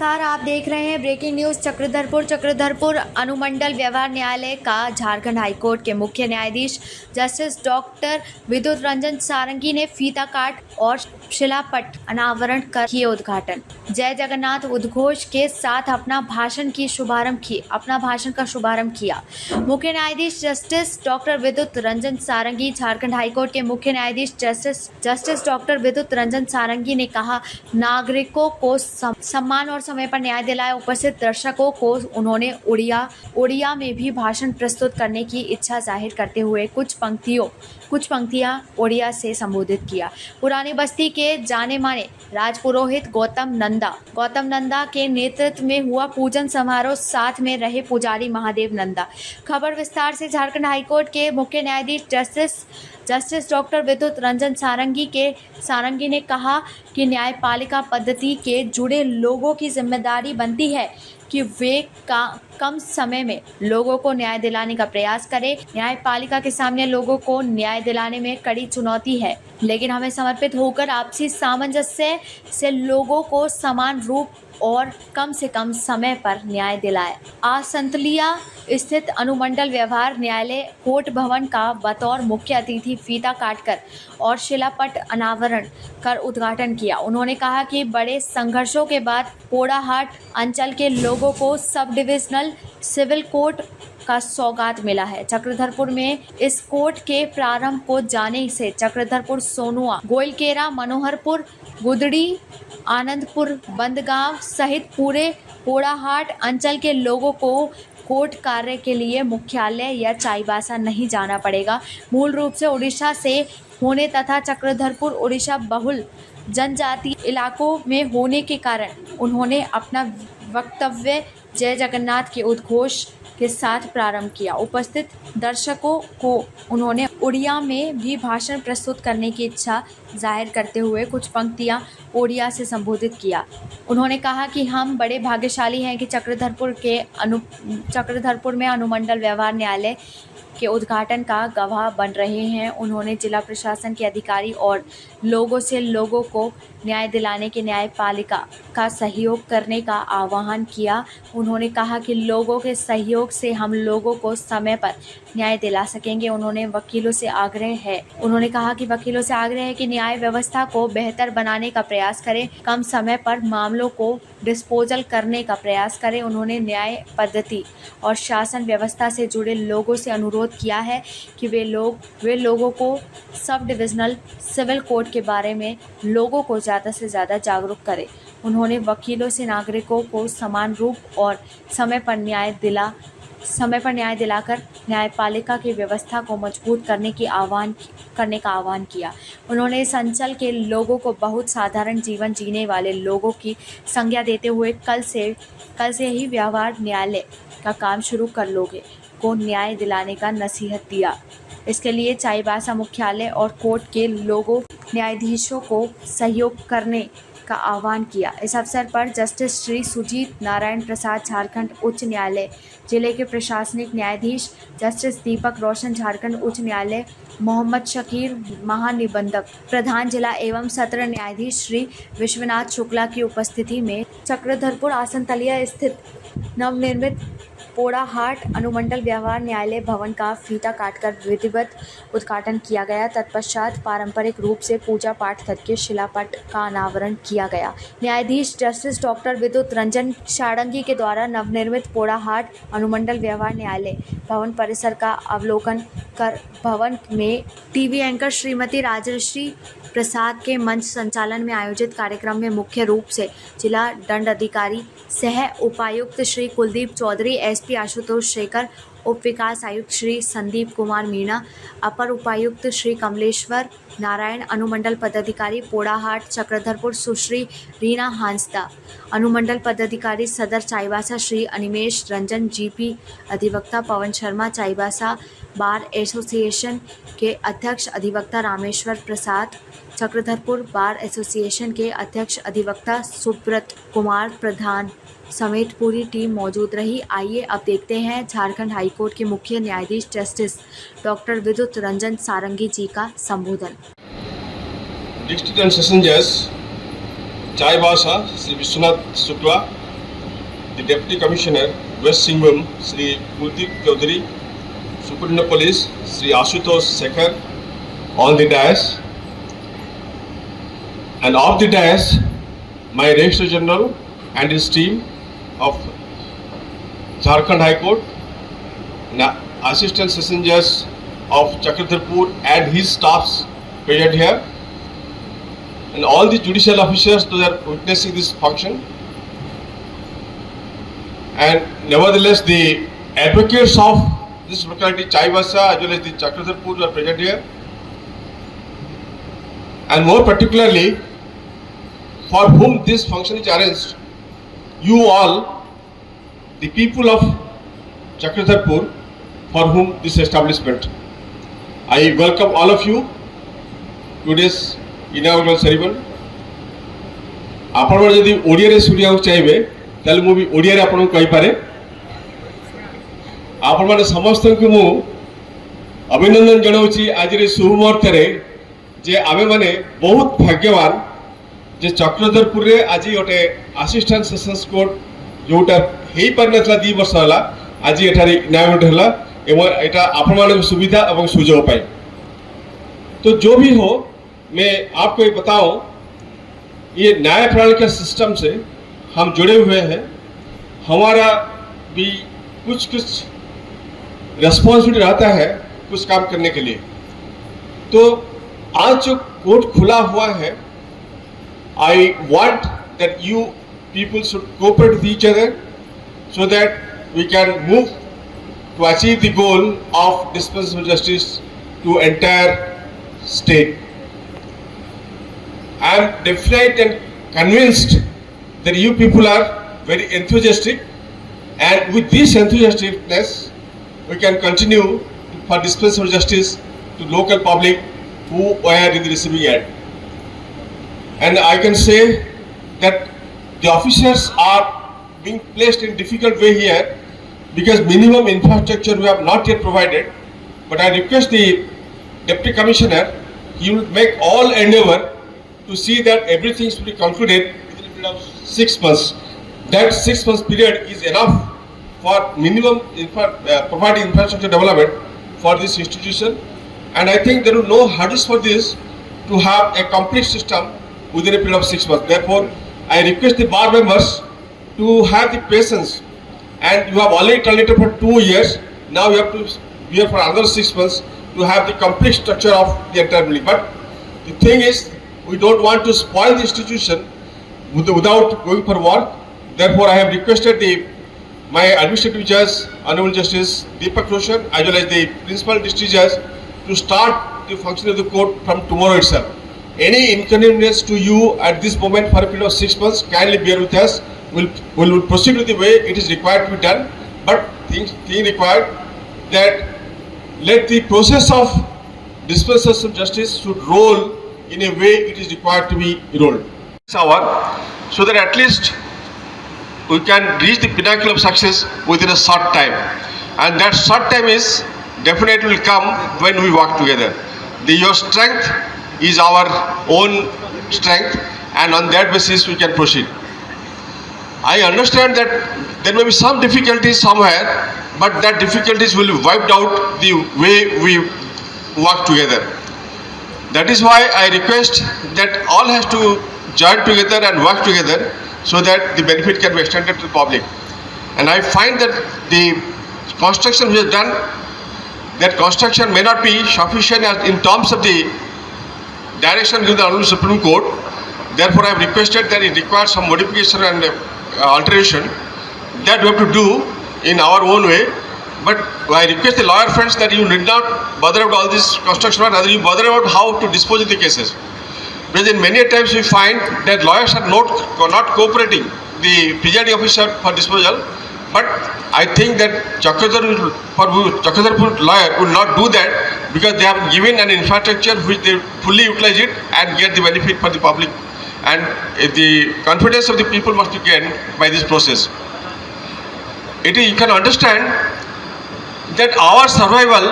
नमस्कार, आप देख रहे हैं ब्रेकिंग न्यूज चक्रधरपुर अनुमंडल व्यवहार न्यायालय का झारखंड हाईकोर्ट के मुख्य न्यायाधीश जस्टिस डॉक्टर विद्युत रंजन सारंगी ने फीता काट और शिलापट अनावरण कर किए उद्घाटन। जय जगन्नाथ उद्घोष के साथ अपना भाषण का शुभारंभ किया। मुख्य न्यायाधीश जस्टिस डॉक्टर विद्युत रंजन सारंगी, झारखंड हाईकोर्ट के मुख्य न्यायाधीश जस्टिस डॉक्टर विद्युत रंजन सारंगी ने कहा, नागरिकों को सम्मान और समय पर न्याय दिलाए। उपस्थित दर्शकों को उन्होंने उड़िया में भी भाषण प्रस्तुत करने की इच्छा जाहिर करते हुए कुछ पंक्तियां उड़िया से संबोधित किया। पुरानी बस्ती के जाने माने राजपुरोहित गौतम नंदा के नेतृत्व में हुआ पूजन समारोह, साथ में रहे पुजारी महादेव नंदा। खबर विस्तार से। झारखंड हाईकोर्ट के मुख्य न्यायाधीश जस्टिस डॉक्टर विद्युत रंजन सारंगी ने कहा कि न्यायपालिका पद्धति के जुड़े लोगों की जिम्मेदारी बनती है कि वे कम समय में लोगों को न्याय दिलाने का प्रयास करें। न्यायपालिका के सामने लोगों को न्याय दिलाने में कड़ी चुनौती है, लेकिन हमें समर्पित होकर आपसी सामंजस्य से लोगों को समान रूप और कम से कम समय पर न्याय दिलाए। आज संतलिया स्थित अनुमंडल व्यवहार न्यायालय कोर्ट भवन का बतौर मुख्य अतिथि फीता काटकर और शिलापट अनावरण कर उद्घाटन किया। उन्होंने कहा कि बड़े संघर्षों के बाद पोड़ाहाट अंचल के लोगों को सब डिविजनल सिविल कोर्ट का सौगात मिला है। चक्रधरपुर में इस कोर्ट के प्रारंभ को जाने से चक्रधरपुर, सोनुआ, गोइलकेरा, मनोहरपुर, गुदड़ी, आनंदपुर, बंदगांव सहित पूरे पोड़ाहाट अंचल के लोगों को कोर्ट कार्य के लिए मुख्यालय या चाईबासा नहीं जाना पड़ेगा। मूल रूप से उड़ीसा से होने तथा चक्रधरपुर उड़ीसा बहुल जनजातीय इलाकों में होने के कारण उन्होंने अपना वक्तव्य जय जगन्नाथ के उद्घोष के साथ प्रारंभ किया। उपस्थित दर्शकों को उन्होंने उड़िया में भी भाषण प्रस्तुत करने की इच्छा जाहिर करते हुए कुछ पंक्तियां उड़िया से संबोधित किया। उन्होंने कहा कि हम बड़े भाग्यशाली हैं कि चक्रधरपुर में अनुमंडल व्यवहार न्यायालय के उद्घाटन का गवाह बन रहे हैं। उन्होंने जिला प्रशासन के अधिकारी और लोगों को न्याय दिलाने के न्यायपालिका का सहयोग करने का आह्वान किया। उन्होंने कहा कि लोगों के सहयोग से हम लोगों को समय पर न्याय दिला सकेंगे। उन्होंने कहा कि वकीलों से आग्रह है कि न्याय व्यवस्था को बेहतर बनाने का प्रयास करें, कम समय पर मामलों को डिस्पोजल करने का प्रयास करें। उन्होंने न्याय पद्धति और शासन व्यवस्था से जुड़े लोगों से अनुरोध किया है कि वे लोगों को सब डिविजनल सिविल कोर्ट के बारे में लोगों को ज़्यादा से ज़्यादा जागरूक करें। उन्होंने वकीलों से नागरिकों को समान रूप और समय पर न्याय दिलाकर न्यायपालिका की व्यवस्था को मजबूत करने का आह्वान किया। उन्होंने इस अंचल के लोगों को बहुत साधारण जीवन जीने वाले लोगों की संज्ञा देते हुए कल से ही व्यवहार न्यायालय का काम शुरू कर लोगे को न्याय दिलाने का नसीहत दिया। इसके लिए चाईबासा मुख्यालय और कोर्ट के लोगों न्यायाधीशों को सहयोग करने का आह्वान किया। इस अवसर पर जस्टिस श्री सुजीत नारायण प्रसाद, झारखंड उच्च न्यायालय जिले के प्रशासनिक न्यायाधीश, जस्टिस दीपक रोशन, झारखंड उच्च न्यायालय, मोहम्मद शकीर, महानिबंधक प्रधान जिला एवं सत्र न्यायाधीश श्री विश्वनाथ शुक्ला की उपस्थिति में चक्रधरपुर आसनतलिया स्थित नवनिर्मित पोड़ाहाट अनुमंडल व्यवहार न्यायालय भवन का फीता काटकर विधिवत उद्घाटन किया गया। तत्पश्चात पारंपरिक रूप से पूजा पाठ करके शिलापट का अनावरण किया गया। न्यायाधीश जस्टिस डॉक्टर विद्युत रंजन सारंगी के द्वारा नवनिर्मित पोड़ाहाट अनुमंडल व्यवहार न्यायालय भवन परिसर का अवलोकन कर भवन में टीवी एंकर श्रीमती राजश्री प्रसाद के मंच संचालन में आयोजित कार्यक्रम में मुख्य रूप से जिला दंड अधिकारी सह उपायुक्त श्री कुलदीप चौधरी, एसपी आशुतोष शेखर, उप विकास आयुक्त श्री संदीप कुमार मीणा, अपर उपायुक्त श्री कमलेश्वर नारायण, अनुमंडल पदाधिकारी पोड़ाहाट चक्रधरपुर सुश्री रीना हांसदा, अनुमंडल पदाधिकारी सदर चाईबासा श्री अनिमेश रंजन, जीपी अधिवक्ता पवन शर्मा, चाईबासा बार एसोसिएशन के अध्यक्ष अधिवक्ता रामेश्वर प्रसाद, चक्रधरपुर बार एसोसिएशन के अध्यक्ष अधिवक्ता सुब्रत कुमार प्रधान समेत पूरी टीम मौजूद रही। आइए अब देखते हैं झारखंड हाईकोर्ट के मुख्य न्यायाधीश जस्टिस डॉक्टर विद्युत रंजन सारंगी जी का संबोधन। डिस्ट्रिक्ट एंड सेशन जज Chaibasa Shri Vishwanath Shukla the Deputy Commissioner, West Singhbhum, Sri Kuldeep Chaudhary, Superintendent Police, Sri Ashutosh Sekhar, on the dais, and off the dais, my Registrar General and his team of Jharkhand High Court, Assistant Session Judge of Chakratarpur and his staffs present here, and all the judicial officers who are witnessing this function. And nevertheless, the advocates of this locality, Chaibasa, as well as the Chakratarpur, are present here. And more particularly, for whom this function is arranged, you all, the people of Chakratarpur, for whom this establishment. I welcome all of you to this inaugural ceremony. आपण जदि ओडिया रे सुनिया चाहिए ताले मु भी ओडिया रे आपन कहि पारे आपण माने समस्त को मु अभिनंदन जणाउची आज रे शुभ मुहूर्त रे जे आमे माने बहुत भाग्यवान जे चक्रधरपुर रे आज गोटे असिस्टेंट सेशंस कोर्ट जोटा हेई परनथला 2 वर्ष होला आज एठारे इनागुरेट होला एवं एटा आपण माने सुविधा एवं सुजोग पाई। तो जो भी हो, मैं आपको ये बताऊं, ये न्याय प्रणाली के सिस्टम से हम जुड़े हुए हैं। हमारा भी कुछ रेस्पॉन्सिबिलिटी रहता है कुछ काम करने के लिए। तो आज जो कोर्ट खुला हुआ है, I want that you people should cooperate with each other so that we can move to achieve the goal of dispensable justice to entire state. I am definite and convinced that you people are very enthusiastic, and with this enthusiasticness we can continue for dispensable justice to local public who were in the receiving end. And I can say that the officers are being placed in difficult way here because minimum infrastructure we have not yet provided. But I request the Deputy Commissioner, he will make all endeavor to see that everything should be concluded within a period of 6 months. That 6 months period is enough for minimum providing infrastructure development for this institution. And I think there are no hurdles for this to have a complete system within a period of 6 months. Therefore, I request the bar members to have the patience. And you have already tolerated for 2 years. Now you have to be here for another 6 months to have the complete structure of the entire building. But the thing is, we don't want to spoil the institution without going for work. Therefore, I have requested my administrative judge, Honorable Justice Deepak Roshan, as well as the principal district judge, to start the function of the court from tomorrow itself. Any inconvenience to you at this moment for a period of 6 months, kindly bear with us. We'll proceed with the way it is required to be done. But thing required that let the process of dispensation of justice should roll in a way it is required to be rolled. So that at least we can reach the pinnacle of success within a short time. And that short time is definitely will come when we work together. Your strength is our own strength, and on that basis we can proceed. I understand that there may be some difficulties somewhere, but that difficulties will be wiped out the way we work together. That is why I request that all has to join together and work together so that the benefit can be extended to the public. And I find that the construction we have done, that construction may not be sufficient as in terms of the direction given the Honorable Supreme Court. Therefore, I have requested that it requires some modification and alteration that we have to do in our own way. But I request the lawyer friends that you need not bother about all this construction, rather you bother about how to dispose of the cases. Because in many times we find that lawyers are not cooperating the presiding officer for disposal. But I think that Chakratarpur lawyer will not do that because they have given an infrastructure which they fully utilize it and get the benefit for the public. And the confidence of the people must be gained by this process. You can understand that our survival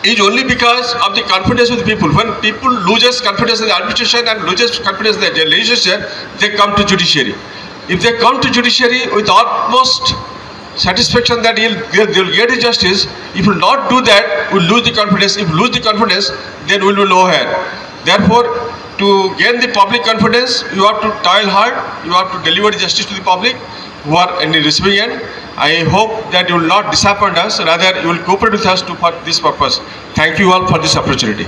is only because of the confidence of the people. When people loses confidence in the administration and loses confidence in the legislature, they come to judiciary. If they come to judiciary with utmost satisfaction that they'll get justice, if we will not do that, we'll lose the confidence. If we lose the confidence, then we will know here. Therefore, to gain the public confidence, you have to toil hard, you have to deliver justice to the public who are in the receiving end. I hope that you will not disappoint us, rather you will cooperate with us for this purpose. Thank you all for this opportunity.